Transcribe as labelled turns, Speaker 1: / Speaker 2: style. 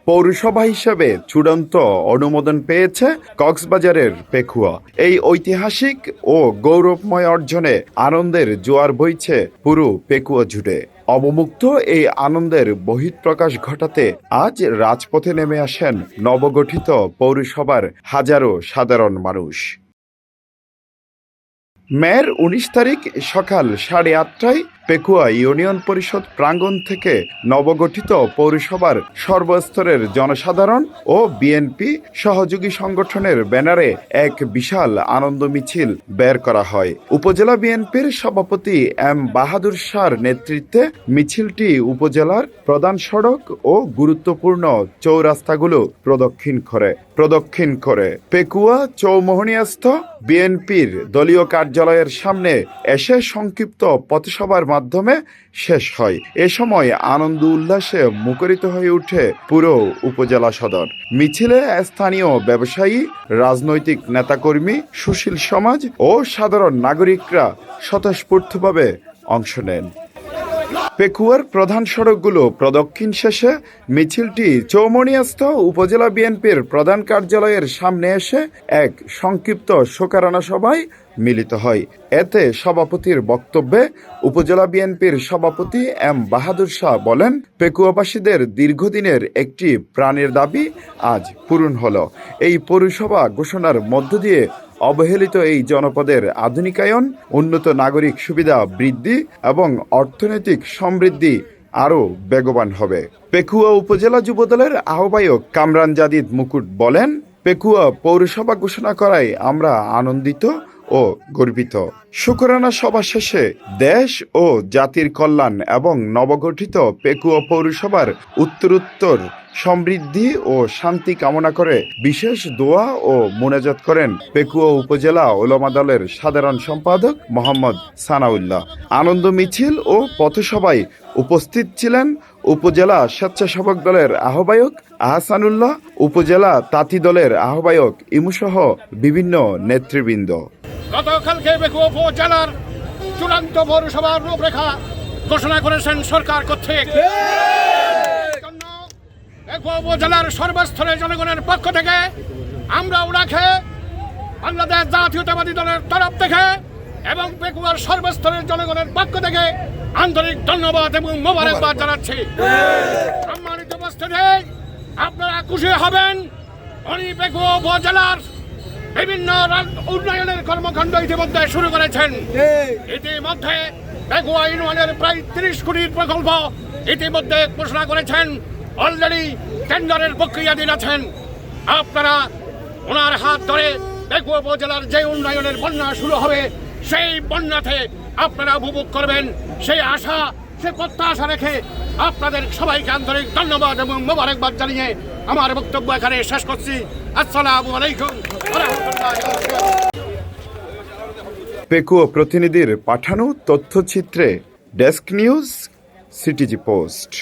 Speaker 1: পৌরসভা হিসেবে চূড়ান্ত অনুমোদন পেয়েছে কক্সবাজারের পেকুয়া। এই ঐতিহাসিক ও গৌরবময় অর্জনে আনন্দের জোয়ার বইছে পুরো পেকুয়া জুড়ে। অবমুক্ত এই আনন্দের বহিঃপ্রকাশ ঘটাতে আজ রাজপথে নেমে আসেন নবগঠিত পৌরসভার হাজারো সাধারণ মানুষ। মের ১৯ তারিখ সকাল 8:30টায় পেকুয়া ইউনিয়ন পরিষদ প্রাঙ্গণ থেকে নবগঠিত পৌরসভার সর্বস্তরের জনসাধারণ ও বিএনপি সহযোগী সংগঠনের ব্যানারে এক বিশাল আনন্দ মিছিল বের করা হয়। উপজেলা বিএনপির সভাপতি এম বাহাদুর শাহর নেতৃত্বে মিছিলটি উপজেলার প্রধান সড়ক ও গুরুত্বপূর্ণ চৌরাস্তাগুলো প্রদক্ষিণ করে পেকুয়া চৌমোহনীয়স্থ বিএনপির দলীয় কার্যালয়ের সামনে এসে সংক্ষিপ্ত পথসভার মাধ্যমে শেষ হয়। এ সময় আনন্দ উল্লাসে মুখরিত হয়ে ওঠে পুরো উপজেলা সদর। মিছিলে স্থানীয় ব্যবসায়ী, রাজনৈতিক নেতাকর্মী, সুশীল সমাজ ও সাধারণ নাগরিকরা স্বতঃস্ফূর্তভাবে অংশ নেন। পেকুয়ার প্রধান সড়কগুলো প্রদক্ষিণ শেষে মিছিলটি চৌমোহনীয়স্থ উপজেলা বিএনপির প্রধান কার্যালয়ের সামনে এসে এক সংক্ষিপ্ত শোকারানা সভায় মিলিত হয়। এতে সভাপতির বক্তব্যে উপজেলা বিএনপির সভাপতি এম বাহাদুর শাহ বলেন, পেকুয়াবাসীদের দীর্ঘদিনের একটি প্রাণের দাবি আজ পূরণ হলো। এই পৌরসভা ঘোষণার মধ্য দিয়ে অবহেলিত এই জনপদের আধুনিকায়ন, উন্নত নাগরিক সুবিধা বৃদ্ধি এবং অর্থনৈতিক সমৃদ্ধি আরও বেগবান হবে। পেকুয়া উপজেলা যুবদলের আহ্বায়ক কামরান জাদিদ মুকুট বলেন, পেকুয়া পৌরসভা ঘোষণা করায় আমরা আনন্দিত ও গর্বিত। শুকরানা সভা শেষে দেশ ও জাতির কল্যাণ এবং নবগঠিত পেকুয়া পৌরসভার উত্তরোত্তর সমৃদ্ধি ও শান্তি কামনা করে বিশেষ দোয়া ও মোনাজাত করেন পেকুয়া উপজেলা উলামা দলের সাধারণ সম্পাদক মোহাম্মদ সানাউল্লাহ। আনন্দ মিছিল ও পথসভায় উপস্থিত ছিলেন উপজেলা স্বেচ্ছাসেবক দলের আহ্বায়ক আহসানুল্লাহ, উপজেলা তাঁতি দলের আহ্বায়ক ইমুসহ বিভিন্ন নেতৃবৃন্দ।
Speaker 2: গতকালকে পেকুয়া উপজেলার চূড়ান্ত পৌরসভার রূপরেখা ঘোষণা করেছেন সরকার কর্তৃক। পেকুয়া উপজেলার সর্বস্তরের জনগণের পক্ষ থেকে আমরা ওনাকে বাংলাদেশ জাতীয়তাবাদী দলের তরফ থেকে এবং পেকুয়ার সর্বস্তরের জনগণের পক্ষ থেকে আন্তরিক ধন্যবাদ এবং মোবারকবাদ জানাচ্ছি। সম্মানিত উপস্থিতি, আপনারা খুশি হবেন, উনি পেকুয়া উপজেলার বিভিন্ন উন্নয়নের কর্মকাণ্ড ইতিমধ্যে শুরু করেছেন। ইতিমধ্যে পেকুয়া ইউনিয়নের প্রায় 30 কোটির প্রকল্প ইতিমধ্যে ঘোষণা করেছেন। অলরেডি টেন্ডারের প্রক্রিয়াধীন আছেন। আপনারা ওনার হাত ধরে পেকুয়া উপজেলার যে উন্নয়নের বন্যা শুরু হবে সেই বন্যাতে আপনারা উপভোগ করবেন, সেই আশা, সে প্রত্যাশা রেখে আপনাদের সবাইকে আন্তরিক ধন্যবাদ এবং মোবারকবাদ জানিয়ে আমার বক্তব্য এখানে শেষ করছি। আসসালামু আলাইকুম ওয়া রাহমাতুল্লাহি ওয়া বারাকাতুহু।
Speaker 1: পেকুয়া প্রতিনিধির পাঠানো তথ্যচিত্রে ডেস্ক নিউজ, সিটিজি পোস্ট।